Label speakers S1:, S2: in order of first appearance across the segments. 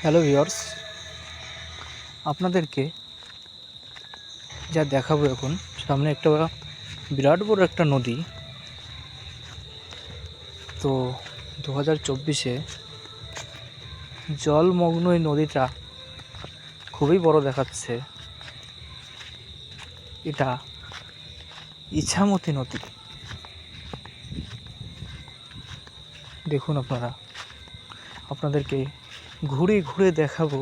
S1: Hello viewers, আপনাদেরকে যা দেখাবো এখন সামনে একটা বিরাট বড় একটা নদী। তো 2024-এ জলমগ্ন এই নদীটা খুবই বড় দেখাচ্ছে। এটা ইছামতি নদী। দেখুন আপনাদেরকে ঘুরে ঘুরে দেখাবো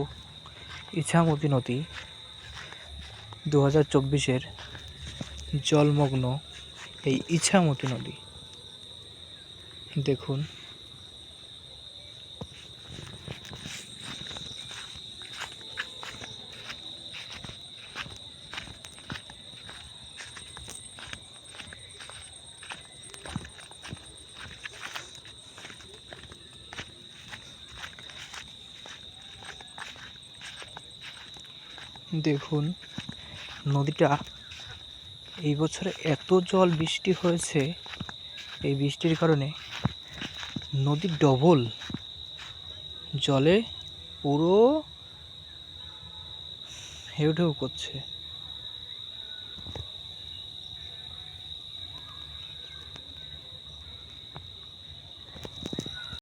S1: ইছামতি নদী 2024-এর জলমগ্ন এই ইছামতি নদী। দেখুন দেখুন নদীটা এই বছরে এত জল বৃষ্টি হয়েছে, এই বৃষ্টির কারণে নদী ডবল জলে পুরো হেউ ঢেউ করছে।